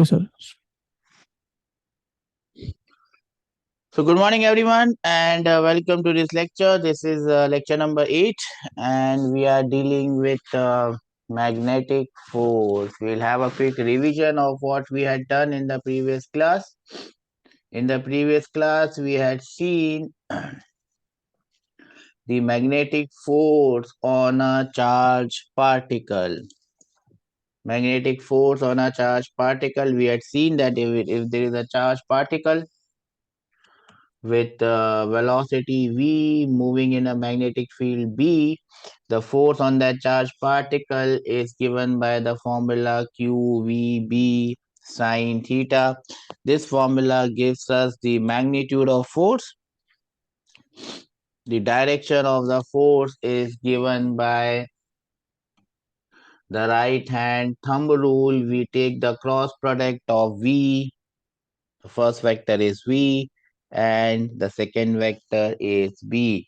Okay, sir. So good morning everyone and welcome to this lecture. This is lecture number 8 and we are dealing with magnetic force. We'll have a quick revision of what we had done in the previous class. In the previous class we had seen the magnetic force on a charged particle. Magnetic force on a charged particle. We had seen that if there is a charged particle with velocity v moving in a magnetic field B, the force on that charged particle is given by the formula QVB sine theta. This formula gives us the magnitude of force. The direction of the force is given by the right hand thumb rule. We take the cross product of V. The first vector is V and the second vector is B.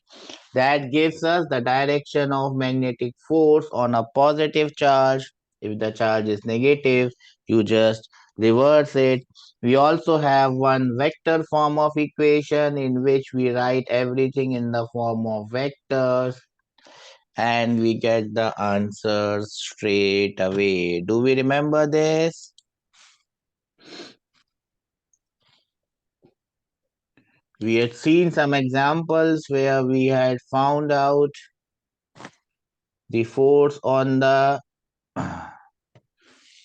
That gives us the direction of magnetic force on a positive charge. If the charge is negative, you just reverse it. We also have one vector form of equation in which we write everything in the form of vectors and we get the answer straight away. Do we remember this? We had seen some examples where we had found out the force on the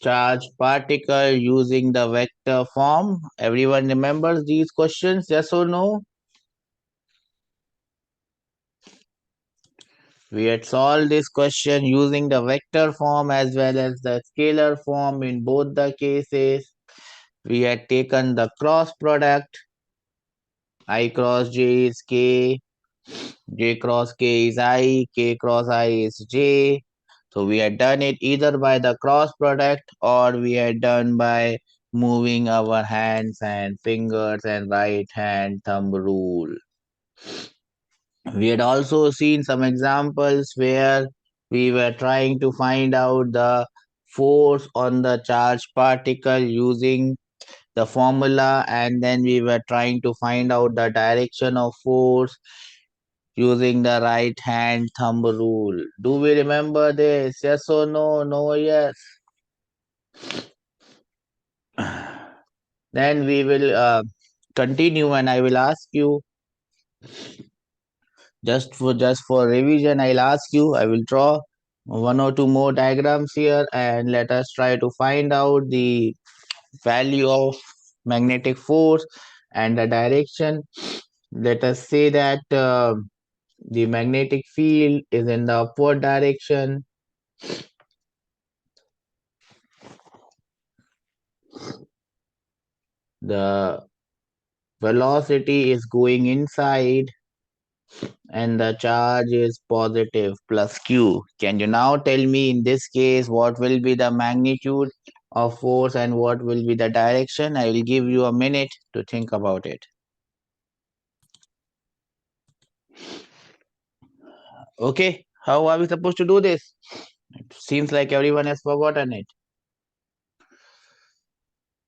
charged particle using the vector form. Everyone remembers these questions, yes or no? We had solved this question using the vector form as well as the scalar form in both the cases. We had taken the cross product. I cross j is k, j cross k is I, k cross I is j. So we had done it either by the cross product or we had done by moving our hands and fingers and right hand thumb rule. We had also seen some examples where we were trying to find out the force on the charged particle using the formula and then we were trying to find out the direction of force using the right hand thumb rule. Do we remember this? Yes or no? No, yes. Then we will continue and I will ask you just for revision. I'll ask you, I will draw one or two more diagrams here and let us try to find out the value of magnetic force and the direction. Let us say that the magnetic field is in the upward direction. The velocity is going inside and the charge is positive plus q. Can you now tell me in this case what will be the magnitude of force and what will be the direction? I will give you a minute to think about it. Okay, how are we supposed to do this? It seems like everyone has forgotten it.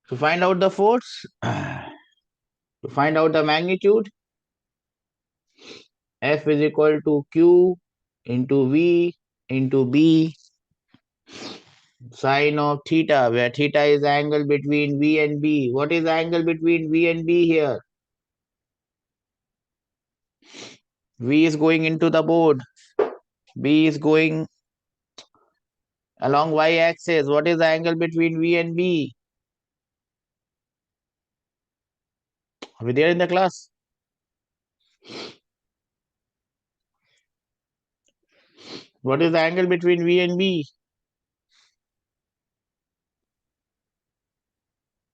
To find out the force, to find out the magnitude, F is equal to Q into V into B sine of theta, where theta is angle between V and B. What is the angle between V and B here? V is going into the board. B is going along y-axis. What is the angle between V and B? Are we there in the class? What is the angle between V and B?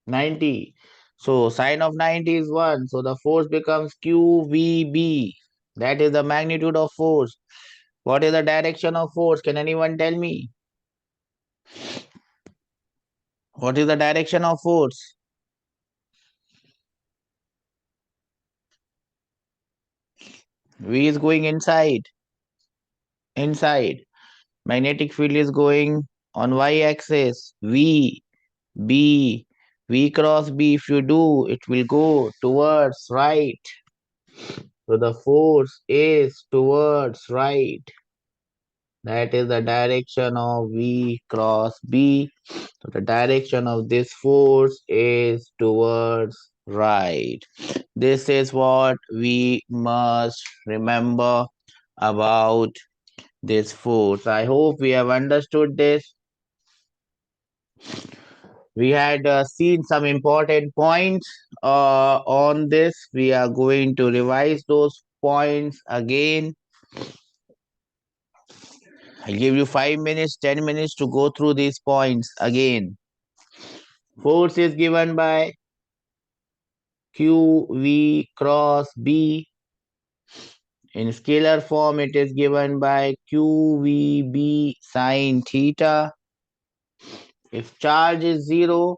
90. So sine of 90 is 1. So the force becomes QVB. That is the magnitude of force. What is the direction of force? Can anyone tell me? What is the direction of force? V is going inside. Inside. Magnetic field is going on y-axis. V, B, V cross B, if you do, it will go towards right. So the force is towards right. That is the direction of V cross B. So the direction of this force is towards right. This is what we must remember about this force. I hope we have understood this. We had seen some important points on this. We are going to revise those points again. I'll give you 5 minutes, 10 minutes to go through these points again. Force is given by QV cross B. In scalar form, it is given by QVB sine theta. If charge is 0,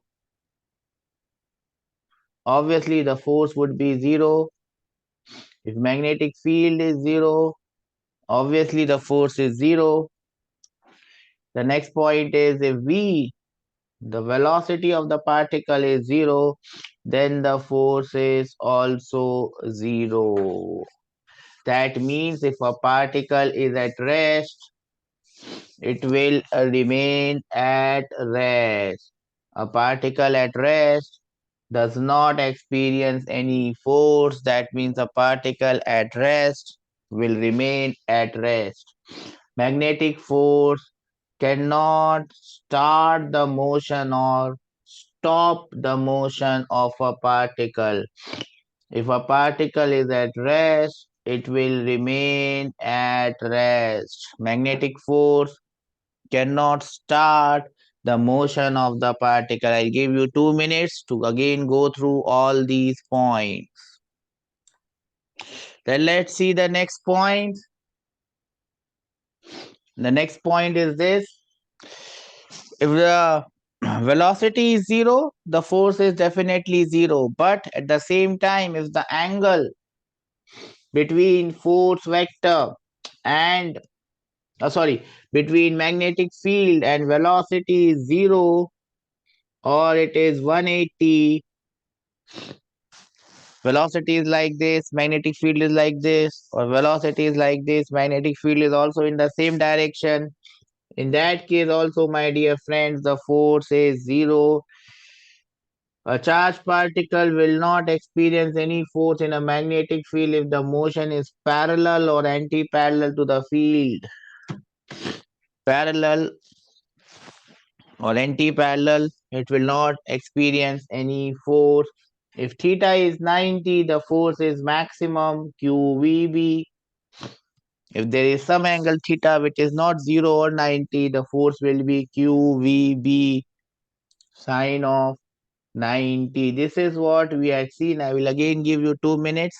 obviously the force would be 0. If magnetic field is 0, obviously the force is 0. The next point is if V, the velocity of the particle, is 0, then the force is also 0. That means if a particle is at rest, it will remain at rest. A particle at rest does not experience any force. That means a particle at rest will remain at rest. Magnetic force cannot start the motion or stop the motion of a particle. If a particle is at rest, it will remain at rest. Magnetic force cannot start the motion of the particle. I'll give you 2 minutes to again go through all these points. Then let's see the next point. The next point is this. If the velocity is 0, the force is definitely 0. But at the same time, if the angle between force vector and between magnetic field and velocity is 0, or it is 180, velocity is like this, magnetic field is like this, or velocity is like this, magnetic field is also in the same direction. In that case also, my dear friends, the force is 0. A charged particle will not experience any force in a magnetic field if the motion is parallel or anti-parallel to the field. Parallel or anti-parallel, it will not experience any force. If theta is 90, the force is maximum QVB. If there is some angle theta which is not 0 or 90, the force will be QVB sine of 90. This is what we had seen. I will again give you 2 minutes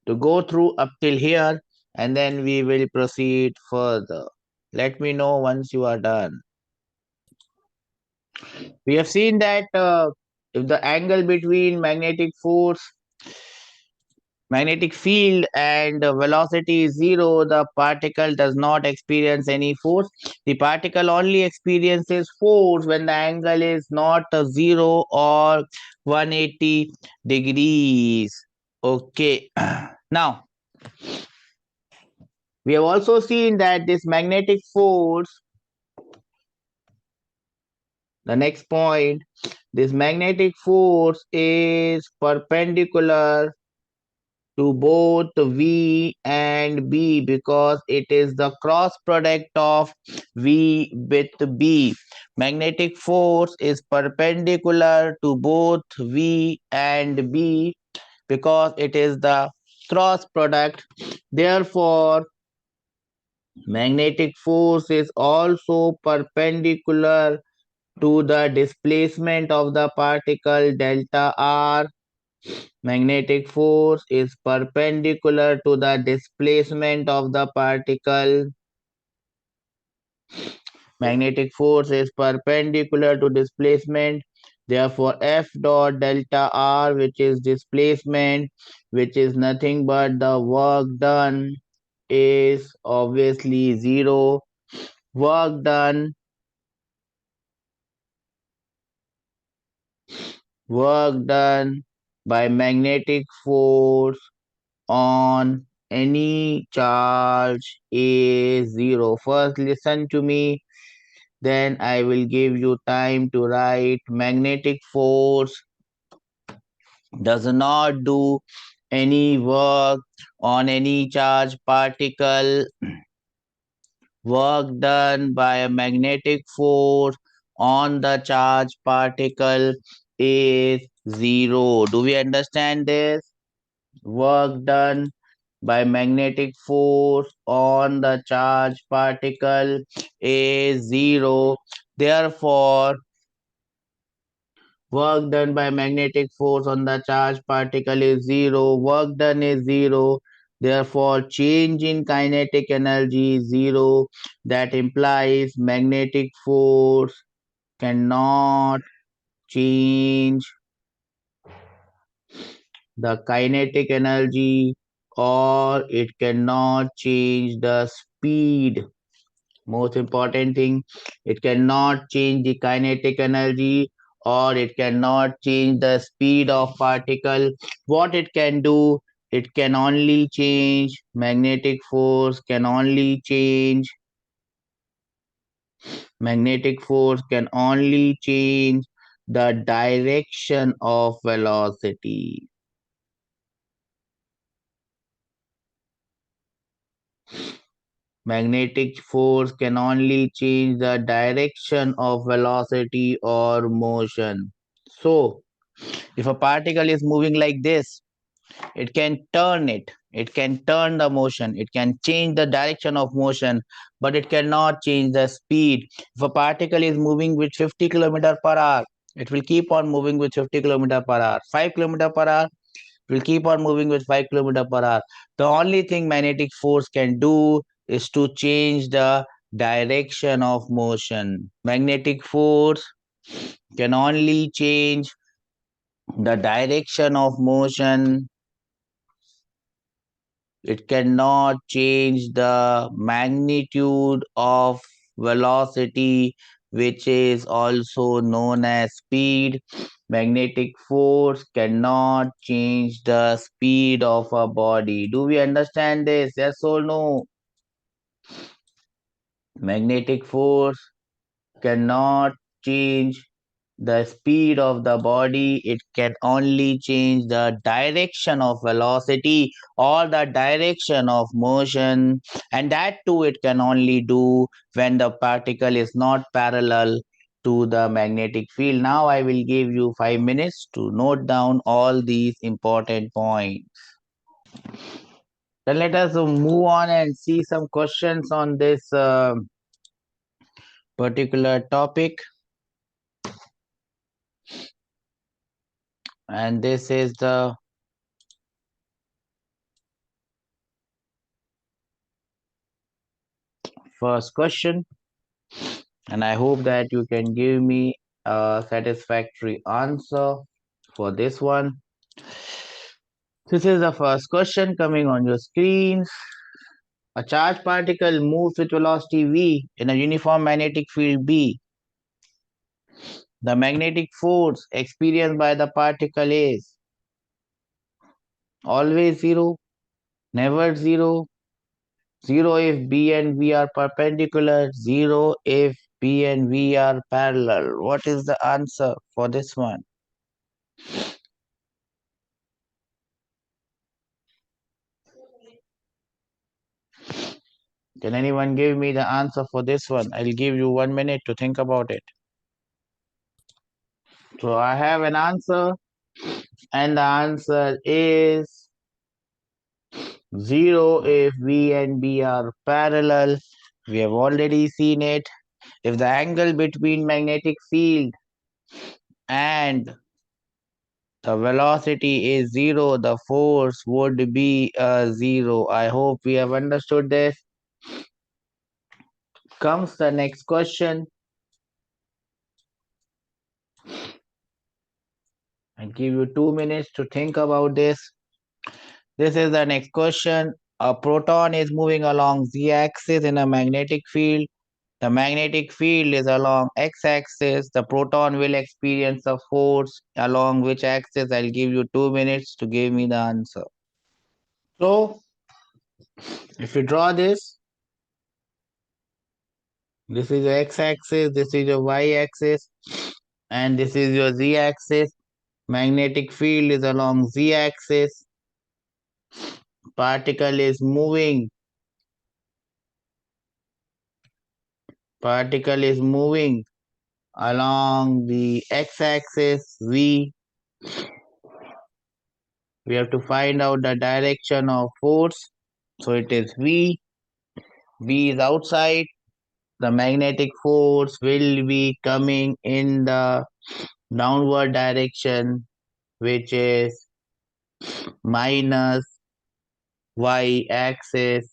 to go through up till here, and then we will proceed further. Let me know once you are done. We have seen that if the angle between magnetic field and velocity is 0, the particle does not experience any force. The particle only experiences force when the angle is not 0 or 180 degrees. Okay. Now, we have also seen that this magnetic force, the next point, this magnetic force is perpendicular to both V and B because it is the cross product of V with B. Magnetic force is perpendicular to both V and B because it is the cross product. Therefore, magnetic force is also perpendicular to the displacement of the particle delta R. Magnetic force is perpendicular to the displacement of the particle. Magnetic force is perpendicular to displacement. Therefore, F dot delta R, which is displacement, which is nothing but the work done, is obviously 0. Work done Work done by magnetic force on any charge is zero. First, listen to me, then I will give you time to write. Magnetic force does not do any work on any charge particle. Work done by a magnetic force on the charge particle is zero. Do we understand this? Work done by magnetic force on the charge particle is zero. Therefore, work done by magnetic force on the charge particle is zero. Work done is zero. Therefore, change in kinetic energy is zero. That implies magnetic force cannot change the kinetic energy, or it cannot change the speed. Most important thing, it cannot change the kinetic energy, or it cannot change the speed of particle. What it can do, it can only change magnetic force, can only change magnetic force, can only change the direction of velocity. Magnetic force can only change the direction of velocity or motion. So, if a particle is moving like this, it can turn it. It can turn the motion. It can change the direction of motion, but it cannot change the speed. If a particle is moving with 50 km per hour, it will keep on moving with 50 km per hour. 5 km per hour, will keep on moving with 5 km per hour. The only thing magnetic force can do is to change the direction of motion. Magnetic force can only change the direction of motion. It cannot change the magnitude of velocity, which is also known as speed. Magnetic force cannot change the speed of a body. Do we understand this? Yes or no? Magnetic force cannot change the speed of the body. It can only change the direction of velocity or the direction of motion, and that too it can only do when the particle is not parallel to the magnetic field. Now I will give you 5 minutes to note down all these important points. Then let us move on and see some questions on this particular topic. And this is the first question, and I hope that you can give me a satisfactory answer for this one. This is the first question coming on your screens. A charged particle moves with velocity v in a uniform magnetic field B. The magnetic force experienced by the particle is always zero, never zero, zero if B and V are perpendicular, zero if B and V are parallel. What is the answer for this one? Can anyone give me the answer for this one? I'll give you 1 minute to think about it. So I have an answer, and the answer is 0 if V and B are parallel. We have already seen it. If the angle between magnetic field and the velocity is 0, the force would be 0. I hope we have understood this. Comes the next question. I give you 2 minutes to think about this. This is the next question. A proton is moving along z-axis in a magnetic field. The magnetic field is along x-axis. The proton will experience a force along which axis? I'll give you 2 minutes to give me the answer. So, if you draw this is your x-axis, this is your y-axis, and this is your z-axis. Magnetic field is along z-axis. Particle is moving. Particle is moving along the x-axis v. We have to find out the direction of force. So it is v. V is outside. The magnetic force will be coming in the downward direction, which is minus y-axis.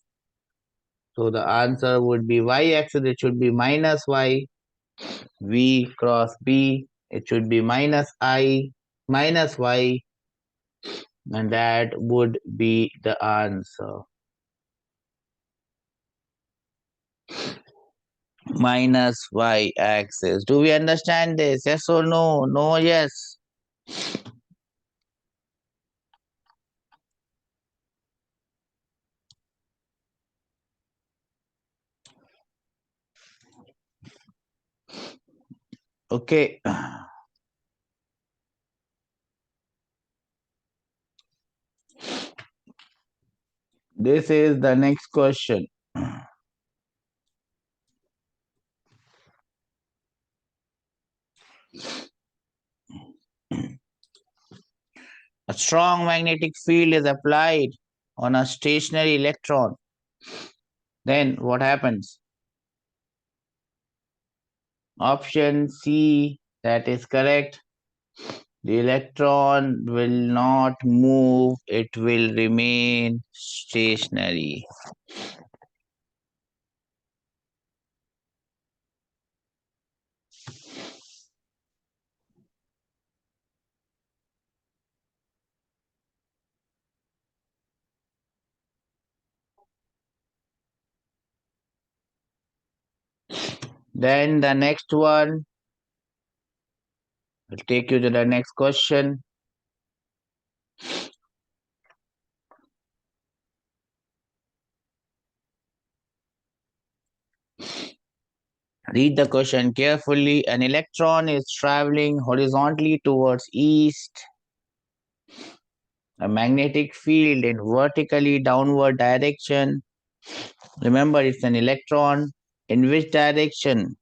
So the answer would be y-axis. It should be minus y. V cross b. It should be minus I minus y. And that would be the answer. Minus y-axis. Do we understand this? Yes or no? No, yes. Okay. This is the next question. A strong magnetic field is applied on a stationary electron. Then what happens? Option C, that is correct. The electron will not move, it will remain stationary. Then the next one will take you to the next question. Read the question carefully. An electron is traveling horizontally towards east. A magnetic field in vertically downward direction. Remember, it's an electron. In which direction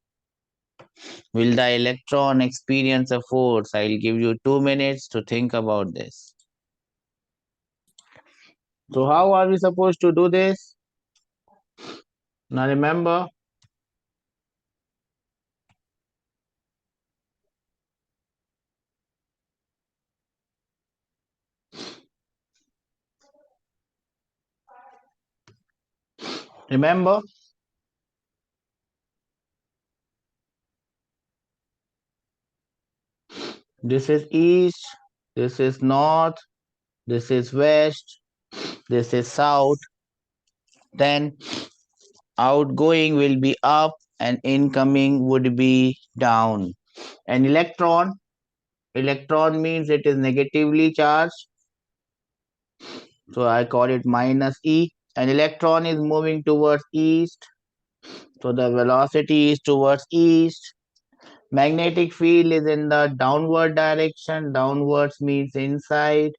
will the electron experience a force? I'll give you 2 minutes to think about this. So how are we supposed to do this? Now remember, this is east, this is north, this is west, this is south. Then outgoing will be up and incoming would be down. An electron means it is negatively charged. So I call it minus E. An electron is moving towards east. So the velocity is towards east. Magnetic field is in the downward direction. Downwards means inside.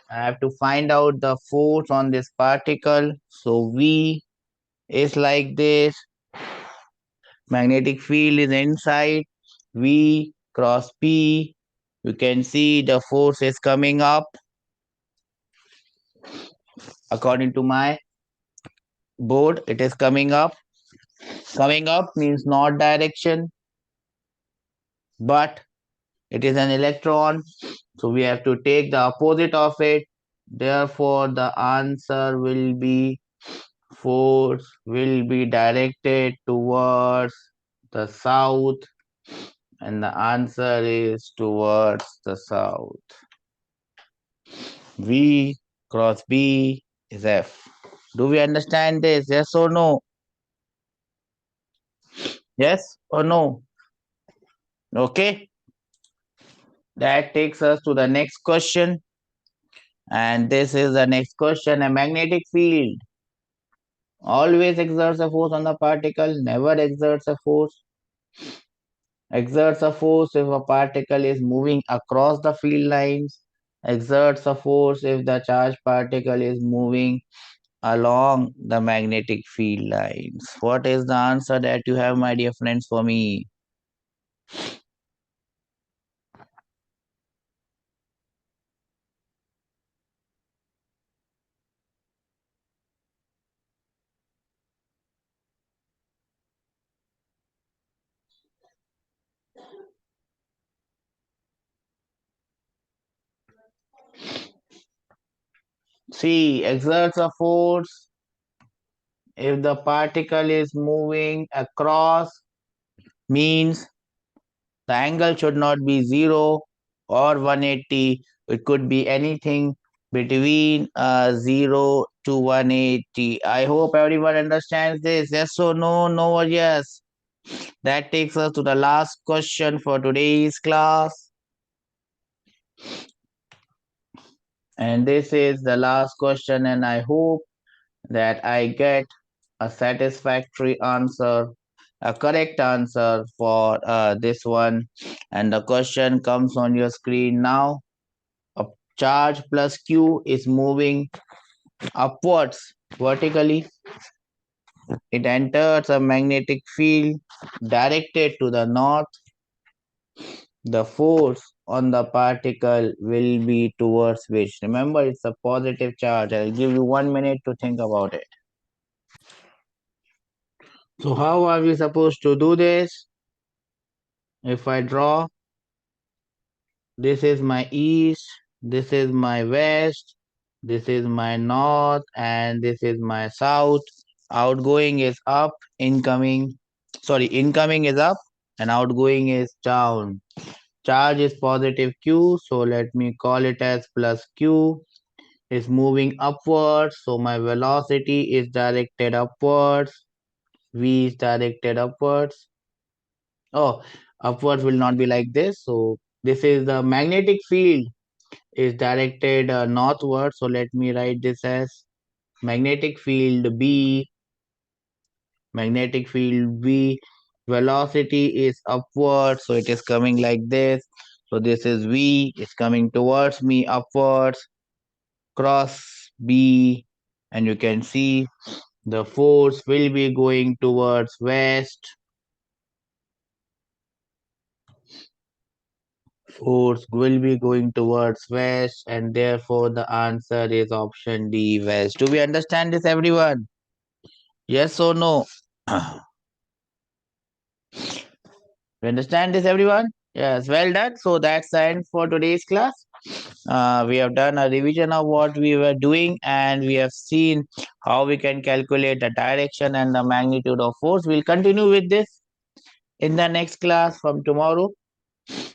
I have to find out the force on this particle. So V is like this. Magnetic field is inside. V cross P. You can see the force is coming up. According to my board, it is coming up. Coming up means not direction, but it is an electron. So we have to take the opposite of it. Therefore, the answer will be force will be directed towards the south, and the answer is towards the south. V cross B is F. Do we understand this? Yes or no? Yes or no? Okay. That takes us to the next question. And this is the next question. A magnetic field always exerts a force on the particle, never exerts a force. Exerts a force if a particle is moving across the field lines. Exerts a force if the charged particle is moving along the magnetic field lines. What is the answer that you have, my dear friends, for me? C. Exerts a force if the particle is moving across, means the angle should not be 0 or 180. It could be anything between 0 to 180. I hope everyone understands this. Yes or no? No or yes? That takes us to the last question for today's class. And this is the last question, and I hope that I get a satisfactory answer, a correct answer for this one. And the question comes on your screen now. A charge plus Q is moving upwards vertically. It enters a magnetic field directed to the north. The force on the particle will be towards which? Remember, it's a positive charge. I'll give you 1 minute to think about it. So how are we supposed to do this? If I draw, this is my east, this is my west, this is my north, and this is my south. Outgoing is up, incoming is up, and outgoing is down. Charge is positive Q, so let me call it as plus Q. Is moving upwards, so my velocity is directed upwards. V is directed upwards. Oh, upwards will not be like this. So this is the magnetic field is directed northward. So let me write this as magnetic field B. Magnetic field B. Velocity is upward, so it is coming like this. So this is V. It's coming towards me upwards. Cross B, and you can see the force will be going towards west. Force will be going towards west, and therefore the answer is option D, west. Do we understand this, everyone? Yes or no? We understand this, everyone? Yes, well done. So that's the end for today's class. We have done a revision of what we were doing, and we have seen how we can calculate the direction and the magnitude of force. We'll continue with this in the next class from tomorrow,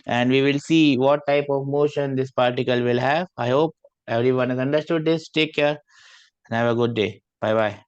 and we will see what type of motion this particle will have. I hope everyone has understood this. Take care and have a good day. Bye bye.